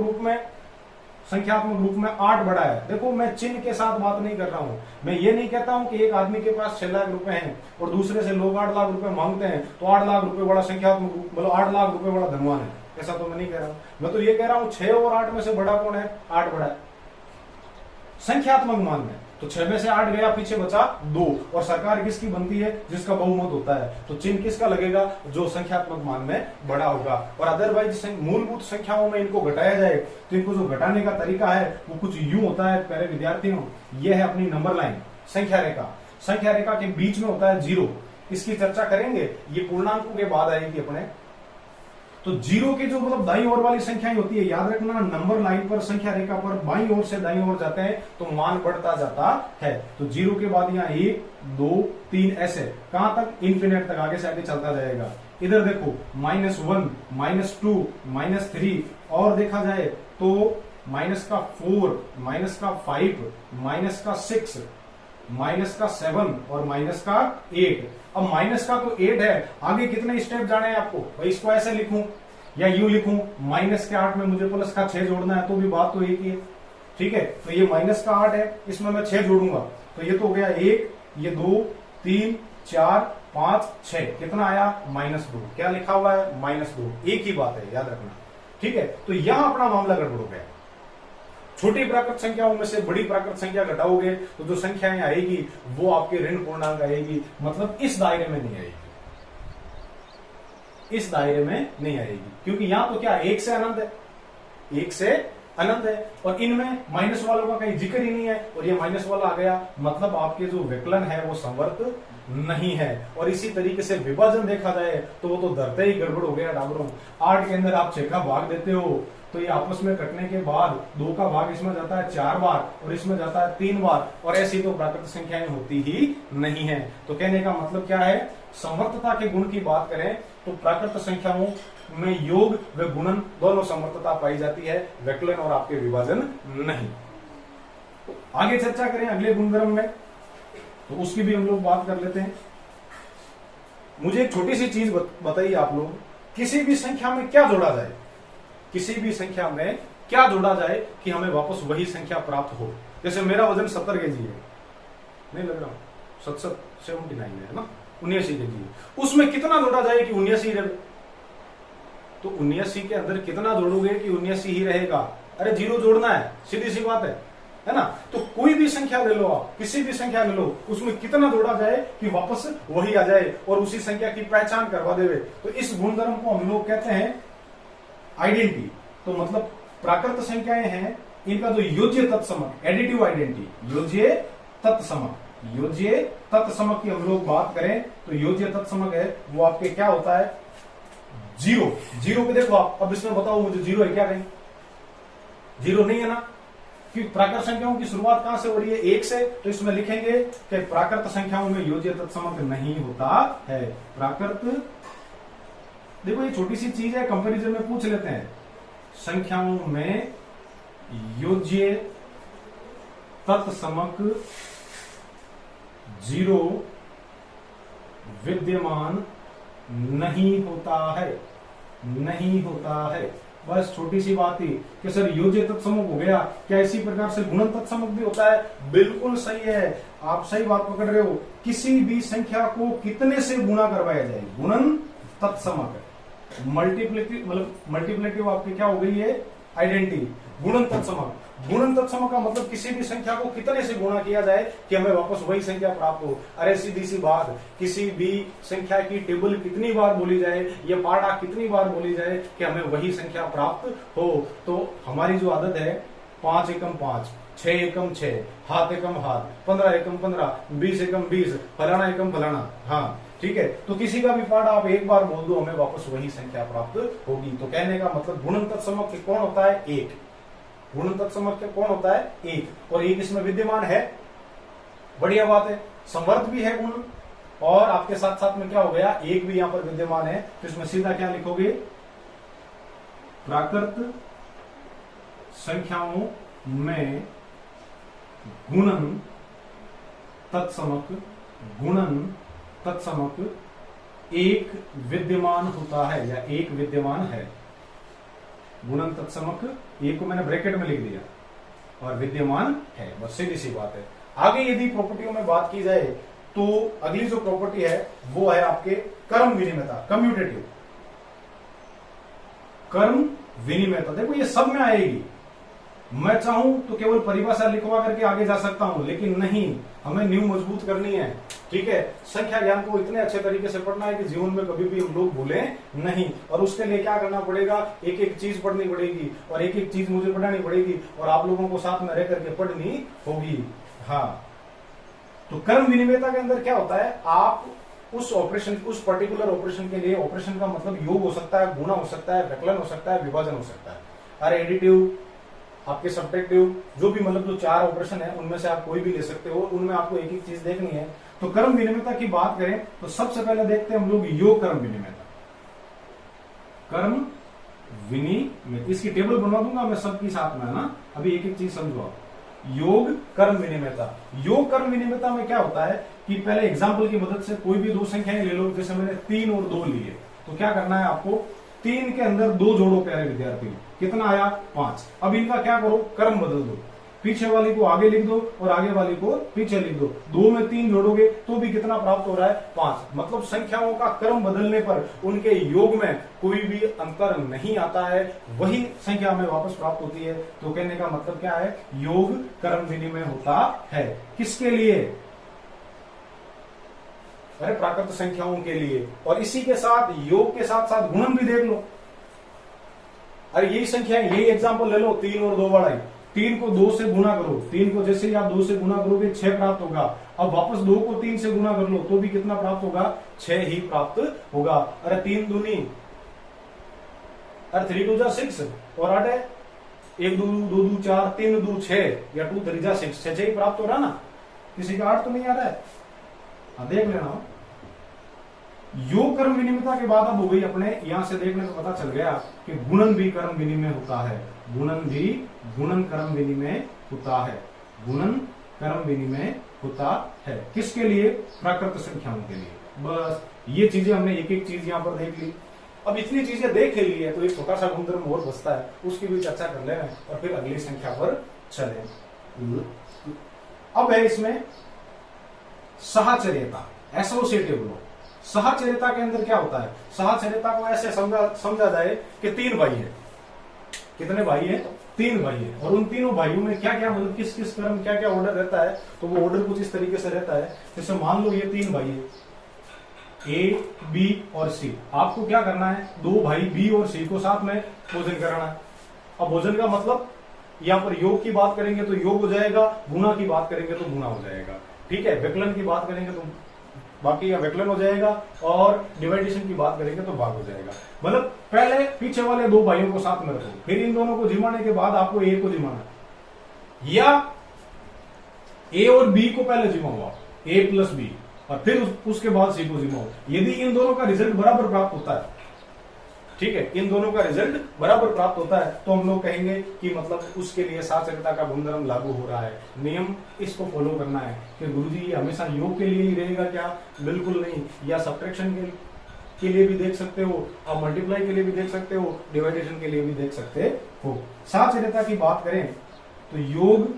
रूप में 8 बड़ा है। देखो मैं चिन्ह के साथ बात नहीं कर रहा हूं, मैं ये नहीं कहता हूं कि एक आदमी के पास 6 लाख रुपए हैं और दूसरे से लोग 8 लाख रुपए मांगते हैं तो 8 लाख रुपए बड़ा संख्यात्मक रूप, मतलब 8 लाख रुपए बड़ा धनवान है। ऐसा तो मैं नहीं कह रहा हूं। मैं तो ये कह रहा हूं 6 और 8 में से बड़ा कौन है? 8 बड़ा है संख्यात्मक मान में। तो 6 में से 8 गया, पीछे बचा 2। और सरकार किसकी बनती है? जिसका बहुमत होता है। तो चिन्ह किसका लगेगा? जो संख्यात्मक मान में बड़ा होगा। और अदरवाइज मूलभूत संख्याओं में इनको घटाया जाए तो इनको जो घटाने का तरीका है वो कुछ यूं होता है। प्यारे विद्यार्थियों, ये है अपनी नंबर लाइन, संख्या रेखा। संख्या रेखा के बीच में होता है 0। इसकी चर्चा करेंगे, ये पूर्णांकों के बाद आएगी अपने। तो 0 की जो मतलब दाईं ओर वाली संख्याएं होती है, याद रखना नंबर लाइन पर संख्या रेखा पर बाईं ओर से दाईं ओर जाते हैं तो मान बढ़ता जाता है। तो 0 के बाद यहाँ 1 2 3 ऐसे कहां तक? इन्फिनिट तक आगे से आगे चलता जाएगा। इधर देखो -1 -2 -3 और देखा जाए तो -4 -5 -6 -7 और -8। अब माइनस का तो 8 है, आगे कितने स्टेप जाने हैं आपको? भाई इसको ऐसे लिखूं या यूं लिखूं, -8 में मुझे प्लस का 6 जोड़ना है तो भी बात तो एक ही है। ठीक है, तो ये -8 है, इसमें मैं 6 जोड़ूंगा तो ये तो हो गया 1, ये 2 3 4 5 6, कितना आया? -2। क्या लिखा हुआ है? -2। एक ही बात है, याद रखना। ठीक है, तो यहां अपना मामला गड़बड़ हो गया। छोटी प्राकृत संख्याओं में से बड़ी प्राकृत संख्या घटाओगे तो जो संख्याएं आएगी वो आपके ऋण पूर्णांक आएगी, मतलब इस दायरे में नहीं आएगी, इस दायरे में नहीं आएगी। क्योंकि यहां तो क्या 1 से अनंत है, 1 से अनंत है और इनमें माइनस वालों का कहीं जिक्र ही नहीं है और ये माइनस वाला आ गया, मतलब आपके जो विकलन है वो संवर्त नहीं है। और इसी तरीके से विभाजन देखा जाए तो वो तो धरते ही गड़बड़ हो गया डाबरों। 8 के अंदर आप 6 का भाग देते हो तो ये आपस में कटने के बाद 2 का भाग इसमें जाता है 4 बार और इसमें जाता है 3 बार, और ऐसी तो प्राकृत संख्याएं होती ही नहीं है। तो कहने का मतलब क्या है? संवर्तता के गुण की बात करें तो प्राकृत संख्याओं में योग व गुणन दोनों संवर्तता पाई जाती है, विकलन और आपके विभाजन नहीं। तो आगे चर्चा करें अगले गुणधर्म में, तो उसकी भी हम लोग बात कर लेते हैं। मुझे एक छोटी सी चीज बताइए आप लोग, किसी भी संख्या में क्या जोड़ा जाए? किसी भी संख्या में क्या जोड़ा जाए कि हमें वापस वही संख्या प्राप्त हो? जैसे मेरा वजन 70 kg है, नहीं लग रहा, 79 है ना, 79 kg है, उसमें कितना जोड़ा जाए कि 79 रहे? तो 79 के अंदर कितना जोड़ोगे कि 79 ही रहेगा? अरे 0 जोड़ना है, सीधी सी बात है ना। तो कोई भी संख्या ले लो आप, किसी भी संख्या ले लो, उसमें कितना जोड़ा जाए कि वापस वही आ जाए और उसी संख्या की पहचान करवा देवे। तो इस गुणधर्म को हम लोग कहते हैं आइडेंटिटी। तो मतलब प्राकृत संख्याएं हैं, इनका जो योज्य तत्समक, एडिटिव आइडेंटिटी, योज्य तत्समक की हम लोग बात करें तो योज्य तत्समक है वो आपके क्या होता है? 0 पे देखो आप, अब इसमें बताओ मुझे 0 है क्या? कहीं 0 नहीं है ना। कि प्राकृत संख्याओं की शुरुआत कहां से हो रही है, एक से, तो इसमें लिखेंगे कि प्राकृत संख्याओं में योज्य तत्समक नहीं होता है। प्राकृत, देखो ये छोटी सी चीज है, कंपैरिजन में पूछ लेते हैं, संख्याओं में योज्य तत्समक 0 विद्यमान नहीं होता है, नहीं होता है। बस छोटी सी बात ही कि सर योज्य तत्समक हो गया, क्या इसी प्रकार से गुणन तत्समक भी होता है? बिल्कुल सही है, आप सही बात पकड़ रहे हो। किसी भी संख्या को कितने से गुणा करवाया जाए, गुणन तत्समक है। मल्टीप्लिकेटिव मतलब मल्टीप्लिकेटिव आपकी क्या हो गई है, आइडेंटिटी। गुणन तत्समक, गुणन तत्समक का मतलब किसी भी संख्या को कितने से गुणा किया जाए कि हमें वापस वही संख्या प्राप्त हो। अरे सीधी सी बात, किसी भी संख्या की टेबल कितनी बार बोली जाए, ये पार्टा कितनी बार बोली जाए कि हमें वही संख्या प्राप्त हो। तो हमारी जो आदत है 5 एकम 5, 6 एकम 6, हाथ एकम हाथ, 15 एकम 15, 20 एकम 20, फलाना एकम फलाना, हाँ ठीक है। तो किसी का भी पार्ट आप एक बार बोल दो, हमें वापस वही संख्या प्राप्त होगी। तो कहने का मतलब गुणन तत्समक कौन होता है, एक। गुणन तत्समक कौन होता है, एक, और एक इसमें विद्यमान है, बढ़िया बात है। संवर्त भी है गुण, और आपके साथ साथ में क्या हो गया, एक भी यहां पर विद्यमान है। तो इसमें सीधा क्या लिखोगे, प्राकृत संख्याओं में गुणन तत्समक, गुणन तत्समक एक विद्यमान होता है, या एक विद्यमान है। गुणन तत्समक एक को मैंने ब्रैकेट में लिख दिया, और विद्यमान है, बस सीधी सी बात है। आगे यदि प्रॉपर्टियों में बात की जाए तो अगली जो प्रॉपर्टी है वो है आपके कर्म विनिमयता, कम्यूटेटिव कर्म विनिमयता। देखो ये सब में आएगी, मैं चाहूं तो केवल परिभाषा लिखवा करके आगे जा सकता हूं, लेकिन नहीं, हमें नींव मजबूत करनी है, ठीक है। संख्या ज्ञान को इतने अच्छे तरीके से पढ़ना है कि जीवन में कभी भी हम लोग भूले नहीं। और उसके लिए क्या करना पड़ेगा, एक एक चीज पढ़नी पड़ेगी, और एक एक चीज मुझे पढ़ानी पड़ेगी, और आप लोगों को साथ में रह करके पढ़नी होगी। हाँ, तो कर्म विनिमयता के अंदर क्या होता है, आप उस ऑपरेशन, उस पर्टिकुलर ऑपरेशन के लिए, ऑपरेशन का मतलब योग हो सकता है, गुणा हो सकता है, व्यकलन हो सकता है, विभाजन हो सकता है, अरे एडिटिव, आपके सब्ट्रैक्टिव, जो भी मतलब जो 4 ऑपरेशन है उनमें से आप कोई भी ले सकते हो, उनमें आपको एक एक चीज देखनी है। तो कर्म विनिमयता की बात करें तो सबसे पहले देखते हैं हम लोग योग कर्म विनिमयता। कर्म विनिमय, इसकी टेबल बनवा दूंगा मैं सबकी साथ में, है ना। अभी एक एक चीज समझो आप। योग कर्म विनिमयता, योग कर्म विनिमयता में क्या होता है कि पहले एग्जाम्पल की मदद से कोई भी दो संख्याएं ले लो, जैसे मैंने 3 और 2 लिए, तो क्या करना है आपको, 3 के अंदर 2 जोड़ो प्यारे विद्यार्थी, कितना आया 5। अब इनका क्या करो, कर्म बदल दो, पीछे वाली को आगे लिख दो और आगे वाली को पीछे लिख दो, 2 में 3 जोड़ोगे तो भी कितना प्राप्त हो रहा है, 5। मतलब संख्याओं का क्रम बदलने पर उनके योग में कोई भी अंतर नहीं आता है, वही संख्या हमें वापस प्राप्त होती है। तो कहने का मतलब क्या है, योग कर्म विनिमय होता है, किसके लिए, अरे प्राकृत संख्याओं के लिए। और इसी के साथ योग के साथ साथ गुणन भी देख लो। अरे यही संख्या, यही एग्जाम्पल ले लो, 3 और 2 बढ़ाई, 3 को 2 से गुना करो, 3 को जैसे ही आप 2 से गुना करोगे 6 प्राप्त होगा। अब वापस 2 को 3 से गुना कर लो तो भी कितना प्राप्त होगा, 6 ही प्राप्त होगा। अरे 3 दूनी, अरे 3 2 जा 6, और 8 है, 1 2 2 2 4, 3 2 6, या 2 3 जा 6, 6 ही प्राप्त हो रहा ना। किसी का 8 तो नहीं आ रहा है, हाँ देख लेना। योग कर्म विनिमयता के बाद अब हो गई अपने, यहां से देखने को पता चल गया कि गुणन भी कर्म विनिमय होता है, गुणन भी, गुणन कर्म विनिमय होता है, गुणन कर्म विनिमय होता है, किसके लिए, प्राकृत संख्याओं के लिए। बस ये चीजें हमने एक एक चीज यहां पर देख ली। अब इतनी चीजें देख ली है तो एक छोटा सा गुणधर्म और बचता है, उसकी भी चर्चा कर लेना और फिर अगली संख्या पर चले। अब है इसमें साहचर्यता, एसोसिएटिव लॉ। साहचर्यता के अंदर क्या होता है, साहचर्यता को ऐसे समझा जाए कि 3 भाई है, कितने भाई है, 3 भाई है, और उन तीनों भाइयों में क्या क्या मतलब किस किस कर्म क्या क्या ऑर्डर रहता है, तो वो ऑर्डर कुछ इस तरीके से रहता है। जैसे मान लो ये 3 भाई है, ए, बी और सी, आपको क्या करना है, 2 भाई बी और सी को साथ में भोजन कराना है। अब भोजन का मतलब यहाँ पर योग की बात करेंगे तो योग हो जाएगा, गुणा की बात करेंगे तो गुणा हो जाएगा, ठीक है। व्यकलन की बात करेंगे तो बाकी का व्यकलन हो जाएगा, और डिवाइडेशन की बात करेंगे तो भाग हो जाएगा। मतलब पहले पीछे वाले 2 भाइयों को साथ में रखो, फिर इन दोनों को जिमाने के बाद आपको ए को जिमाना, या ए और बी को पहले जिमाओ आप, ए प्लस बी, और फिर उसके बाद सी को जिमाओ। यदि इन दोनों का रिजल्ट बराबर प्राप्त होता है, ठीक है, इन दोनों का रिजल्ट बराबर प्राप्त होता है, तो हम लोग कहेंगे कि मतलब उसके लिए साचर्यता का गुणधर्म लागू हो रहा है। नियम इसको फॉलो करना है कि गुरुजी ये हमेशा योग के लिए ही रहेगा क्या? बिल्कुल नहीं। या सब्ट्रैक्शन के लिए भी देख सकते हो, आप मल्टीप्लाई के लिए भी देख सकते हो, डिवाइडेशन के लिए भी देख सकते हो। साचर्यता की बात करें तो योग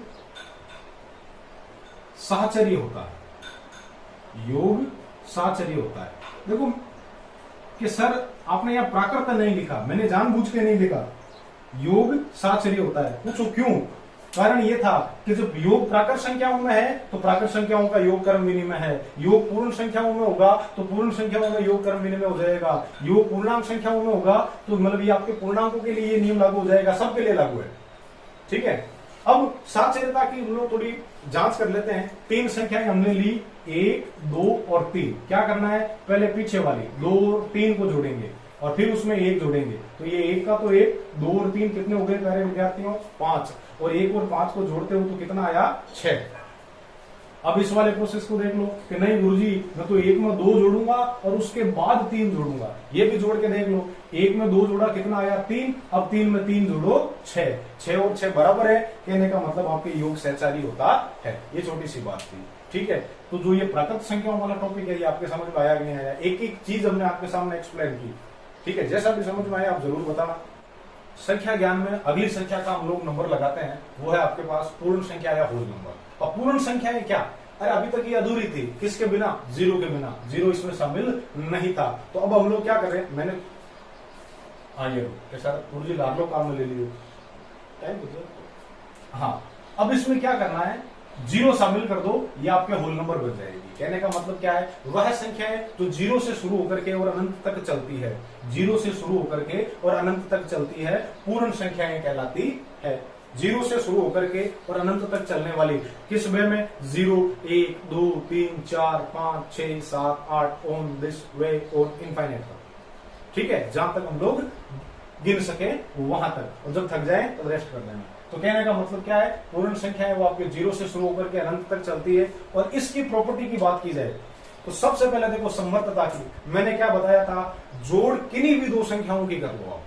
साहचर्य होता है, योग साहचर्य होता है। देखो कि सर आपने यहां प्राकृत नहीं लिखा, मैंने जानबूझ के नहीं लिखा, योग साहचर्य होता है। पूछो क्यों? कारण ये था कि जब योग प्राकृत संख्याओं में है तो प्राकृत संख्याओं का योग कर्म विनिमय है, योग पूर्ण संख्याओं में होगा तो पूर्ण संख्याओं में योग कर्म विनिमय हो जाएगा, योग पूर्णांक संख्याओं में होगा तो मतलब ये आपके पूर्णांकों के लिए ये नियम लागू हो जाएगा, सबके लिए लागू है। ठीक है, अब साचर्यता की हम लोग थोड़ी जांच कर लेते हैं। 3 संख्याएं हमने ली, 1, 2 और 3। क्या करना है? पहले पीछे वाली 2 और 3 को जोड़ेंगे और फिर उसमें 1 जोड़ेंगे, तो ये 1 का तो 1, 2 और 3 कितने हो गए प्यारे विद्यार्थियों? 5, और 1 और 5 को जोड़ते हो तो कितना आया? 6। अब इस वाले प्रोसेस को देख लो कि नहीं गुरुजी मैं तो 1 में 2 जोड़ूंगा और उसके बाद 3 जोड़ूंगा, ये भी जोड़ के देख लो। 1 में 2 जोड़ा कितना आया? 3। अब 3 में 3 जोड़ो 6, 6 और 6 बराबर है, कहने का मतलब आपके योग सहचारी होता है। ये छोटी सी बात थी। ठीक है, तो जो ये प्राकृत संख्याओं वाला टॉपिक है ये आपके समझ में आया कि नहीं आया? एक एक चीज हमने आपके सामने एक्सप्लेन की। ठीक है, जैसा भी समझ में आया आप जरूर बताना। संख्या ज्ञान में अगली संख्या का हम लोग नंबर लगाते हैं, वो है आपके पास पूर्ण संख्या या होल नंबर। और पूर्ण संख्या है क्या? अरे अभी तक ये अधूरी थी, किसके बिना? 0 के बिना, 0 इसमें शामिल नहीं था। तो अब हम लोग क्या कर रहे हैं? मैंने ये गुरुजी लाभ लो काम में ले लियो टाइम। हाँ, अब इसमें क्या करना है? 0 शामिल कर दो, ये आपके होल नंबर बन जाएगी। कहने का मतलब क्या है? वह संख्या है जो 0 से शुरू होकर के और अनंत तक चलती है, 0 से शुरू होकर के और अनंत तक चलती है, पूर्ण संख्याएं कहलाती है। 0 से शुरू होकर के और अनंत तक चलने वाली किस वे में? 0, 1, 2, 3, 4, 5, 6, 7, 8 ऑन दिस वे और इनफाइनाइट तक। ठीक है, जहां तक हम लोग गिन सके वहां तक, और जब थक जाए तो रेस्ट कर लेना। तो कहने का मतलब क्या है? पूर्ण संख्या है वो आपके 0 से शुरू होकर के अनंत तक चलती है। और इसकी प्रॉपर्टी की बात की जाए तो सबसे पहले देखो समवर्तता की। मैंने क्या बताया था? जोड़ किन्हीं भी 2 संख्याओं की कर लो आप,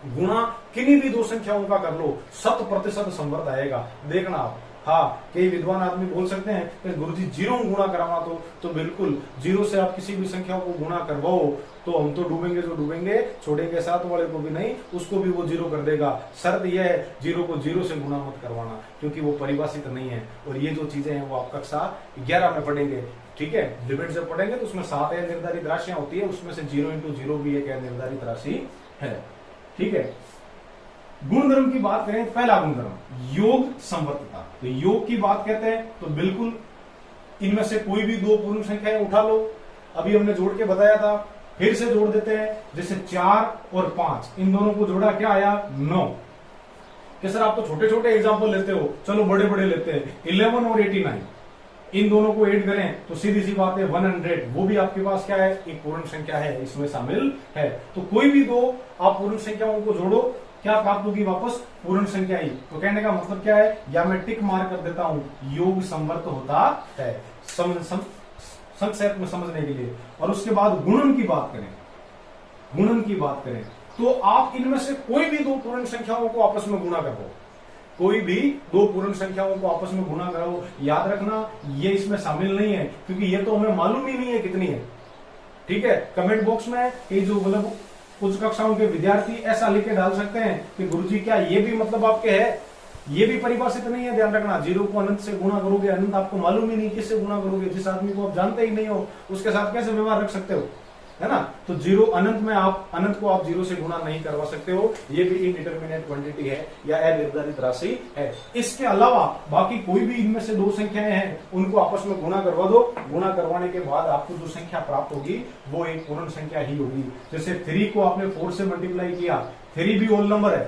गुणा किन्हीं भी 2 संख्याओं का कर लो, 100% समवर्त आएगा। देखना आप। हाँ, कई विद्वान आदमी बोल सकते हैं कि गुरुजी 0 गुणा करवा तो बिल्कुल 0 से आप किसी भी संख्या को गुणा करवाओ तो हम तो डूबेंगे जो डूबेंगे, छोड़ेंगे साथ वाले को भी नहीं, उसको भी वो 0 कर देगा। शर्त यह है 0 को 0 से गुणा मत करवाना, क्योंकि वो परिभाषित नहीं है। और ये जो चीजें हैं वो आप कक्षा 11 में पढ़ेंगे। ठीक है, लिमिट जब पढ़ेंगे तो उसमें 7 निर्धारित राशियां होती है, उसमें से 0 × 0 भी एक निर्धारित राशि है। ठीक है, गुणधर्म की बात करें, पहला गुणधर्म योग समवर्तता। तो योग की बात कहते हैं तो बिल्कुल इनमें से कोई भी 2 पूर्ण संख्याएं उठा लो। अभी हमने जोड़ के बताया था, फिर से जोड़ देते हैं। जैसे 4 और 5, इन दोनों को जोड़ा क्या आया? 9। कि सर आप तो छोटे छोटे एग्जाम्पल लेते हो, चलो बड़े बड़े लेते हैं। 11 और 89, इन दोनों को ऐड करें तो सीधी सी बात है 100। वो भी आपके पास क्या है? एक पूर्ण संख्या है, इसमें शामिल है। तो कोई भी 2 आप पूर्ण संख्याओं को जोड़ो, क्या प्राप्त होगी? वापस पूर्ण संख्या ही। तो कहने का मतलब क्या है? या मैं टिक मार कर देता हूं, योग समवर्त होता है, संक्षेप में समझने के लिए। और उसके बाद गुणन की बात करें, गुणन की बात करें तो आप इनमें से कोई भी 2 पूर्ण संख्याओं को आपस में गुणा करो, कोई भी 2 पूर्ण संख्याओं को आपस में गुणा करो। याद रखना ये इसमें शामिल नहीं है, क्योंकि ये तो हमें मालूम ही नहीं है कितनी है। ठीक है, कमेंट बॉक्स में ये जो मतलब कुछ कक्षाओं के विद्यार्थी ऐसा लिख के डाल सकते हैं कि गुरुजी क्या ये भी मतलब आपके है? ये भी परिभाषित नहीं है। ध्यान रखना, 0 को अनंत से गुणा करोगे, अनंत आपको मालूम ही नहीं किससे गुणा करोगे। जिस आदमी को आप जानते ही नहीं हो उसके साथ कैसे व्यवहार रख सकते हो, है ना? तो 0 अनंत में आप अनंत को आप 0 से गुणा नहीं करवा सकते हो। ये भी इनडिटरमिनेट क्वांटिटी है या अनिर्धारित राशि है। इसके अलावा बाकी कोई भी इनमें से 2 संख्याएं हैं, उनको आपस में गुणा करवा दो। गुणा करवाने के बाद आपको जो संख्या प्राप्त होगी वो एक पूर्ण संख्या ही होगी। जैसे 3 को आपने 4 से मल्टीप्लाई किया, 3 भी होल नंबर है,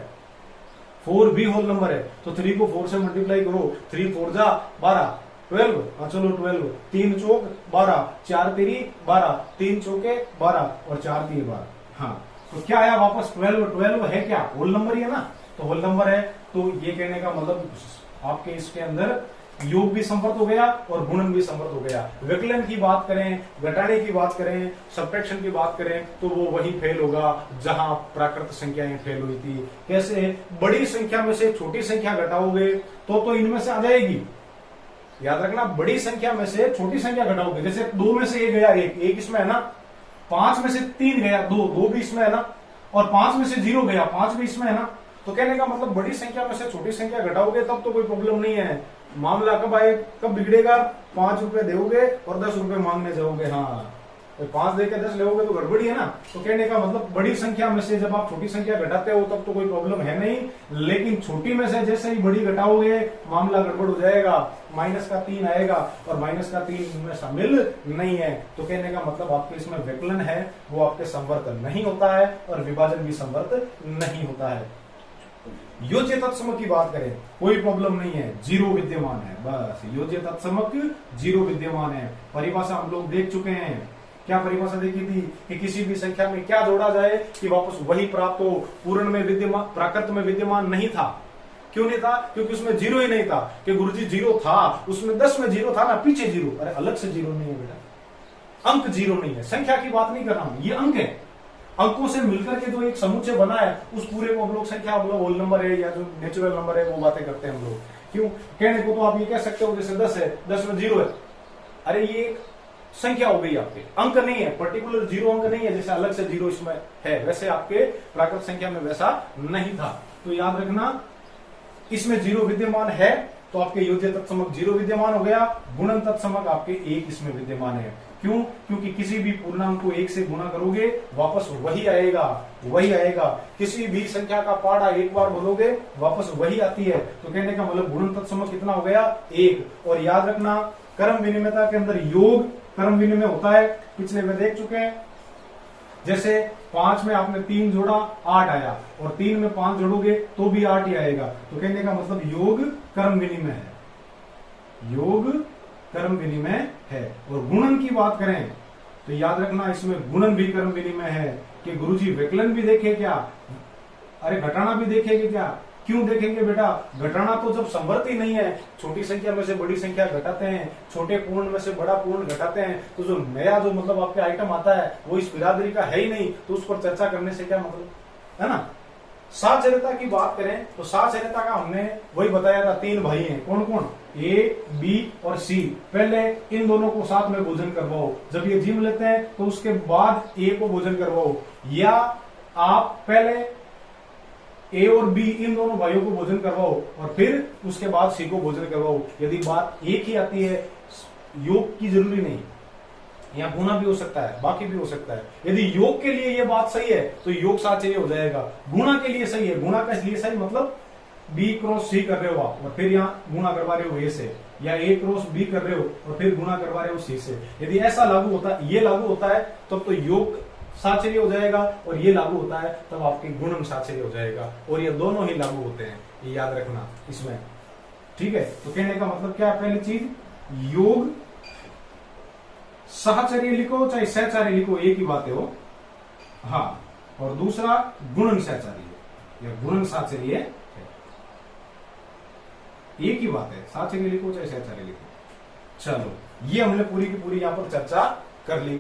4 भी होल नंबर है, तो 3 को 4 से मल्टीप्लाई करो, 3 4 जा 12, 12। हाँ चलो 12, 3 चौक 12, 4 तेरी 12, 3 चौके 12 और 4 3 12। हाँ, तो क्या आया वापस? 12 है क्या? होल नंबर ही है ना, तो होल नंबर है। तो ये कहने का मतलब आपके इसके अंदर योग भी संवर्त हो गया और गुणन भी संवर्त हो गया। विकलन की बात करें, घटाने की बात करें, सब्ट्रैक्शन की बात करें तो वो वही फेल होगा जहां प्राकृत संख्याएं फेल हुई थी। कैसे? बड़ी संख्या में से छोटी संख्या घटाओगे तो इनमें से आ जाएगी। याद रखना, बड़ी संख्या में से छोटी संख्या घटाओगे, जैसे 2 में से 1 गया, एक इसमें है ना, 5 में से 3 गया, 2 भी इसमें है ना, और 5 में से 0 गया, 5 भी इसमें है ना। तो कहने का मतलब बड़ी संख्या में से छोटी संख्या घटाओगे तब तो कोई प्रॉब्लम नहीं है। मामला कब आए, कब बिगड़ेगा? 5 रुपए दोगे और 10 रुपए मांगने जाओगे। हाँ, 5 देके 10 लोगे तो गड़बड़ी है ना। तो कहने का मतलब बड़ी संख्या में से जब आप छोटी संख्या घटाते हो तब तो कोई प्रॉब्लम है नहीं, लेकिन छोटी में से जैसे ही बड़ी घटाओगे मामला गड़बड़ हो जाएगा, -3 आएगा और -3 में शामिल नहीं है। तो कहने का मतलब आपके इसमें विकलन है वो आपके संवर्त नहीं होता है और विभाजन भी संवर्त नहीं होता है। योज्य तत्सम की बात करें, कोई प्रॉब्लम नहीं है, 0 विद्यमान है, बस योज्य तत्समक 0 विद्यमान है। परिभाषा हम लोग देख चुके हैं। क्या परिभाषा देखी थी कि किसी भी संख्या में क्या जोड़ा जाए कि वापस वही प्राप्त हो। पूर्ण में विद्यमान, प्राकृत में विद्यमान नहीं था। क्यों नहीं था? क्योंकि उसमें 0 ही नहीं था। कि गुरुजी 0 था, उसमें 10 में 0 था ना, पीछे 0। अरे अलग से 0 नहीं है बेटा, अंक 0 नहीं है। संख्या की बात नहीं कर रहा हूं, ये अंक है। अंकों से मिलकर के जो एक समुच्चय बना है उस पूरे को हम लोग संख्या, हम लोग होल नंबर है या जो नेचुरल नंबर है वो बातें करते हैं हम लोग। क्यों? कहने को तो आप ये कह सकते हो जैसे 10 है, 10 में 0 है, अरे ये एक संख्या हो गई आपके, अंक नहीं है, पर्टिकुलर 0 अंक नहीं है। जैसे अलग से 0 इसमें है वैसे आपके प्राकृत संख्या में वैसा नहीं था। तो याद रखना, इसमें 0 विद्यमान है तो आपके योज्य तत्समक 0 विद्यमान हो गया। गुणन तत्समक आपके 1 इसमें विद्यमान है। क्यों? क्योंकि किसी भी पूर्णांक को 1 से गुणा करोगे वापस वही आएगा, वही आएगा। किसी भी संख्या का पाड़ा एक बार बोलोगे वापस वही आती है। तो कहने का मतलब गुणन तत्समक कितना हो गया? 1। और याद रखना, क्रम विनिमयता के अंदर योग क्रम विनिमय होता है, पिछले में देख चुके हैं। जैसे 5 में आपने 3 जोड़ा, 8 आया, और 3 में 5 जोड़ोगे तो भी 8 ही आएगा। तो कहने का मतलब योग क्रम विनिमय है, योग क्रम विनिमय है। और गुणन की बात करें तो याद रखना, इसमें गुणन भी क्रम विनिमय है। कि गुरुजी विकलन भी देखे क्या? अरे घटाना भी देखेंगे क्या? क्यों देखेंगे बेटा? घटाना तो जब संवर्त ही नहीं है, छोटी संख्या में से बड़ी संख्या घटाते हैं, छोटे पूर्ण में से बड़ा पूर्ण घटाते हैं, तो जो नया जो मतलब आपके आइटम आता है वो इस बिरादरी का है ही नहीं, तो उस पर चर्चा करने से क्या मतलब है ना। साचर्यता की बात करें तो साचर्यता का हमने वही बताया था, 3 भाई हैं। कौन कौन? ए, बी और सी। पहले इन दोनों को साथ में भोजन करवाओ, जब ये जिम लेते हैं तो उसके बाद ए को भोजन करवाओ, या आप पहले ए और बी इन दोनों भाइयों को भोजन करवाओ और फिर उसके बाद सी को भोजन करवाओ। यदि बात एक ही आती है, योग की जरूरी नहीं, यहाँ गुना भी हो सकता है, बाकी भी हो सकता है। यदि योग के लिए ये बात सही है तो योग साचर्य हो जाएगा। गुणा के लिए सही है, गुणा का इसलिए सही मतलब बी क्रॉस सी कर रहे हो आप और फिर यहाँ गुणा करवा रहे हो ए से, या ए क्रॉस बी कर रहे हो और फिर गुणा करवा रहे हो सी से। यदि ऐसा लागू होता है, ये लागू होता है तब तो योग साचर्य हो जाएगा, और ये लागू होता है तब आपके गुणन साचर्य हो जाएगा। और ये दोनों ही लागू होते हैं, ये याद रखना इसमें, ठीक है। तो कहने का मतलब क्या है? पहली चीज, योग साहचर्य लिखो चाहे सहचार्य लिखो, एक ही बातें हो। हाँ, और दूसरा गुणन सहचार्य या गुणन साचर्य है, एक ही बात है, साचर्य लिखो चाहे सहचार्य लिखो। चलो, ये हमने पूरी की पूरी यहां पर चर्चा कर ली।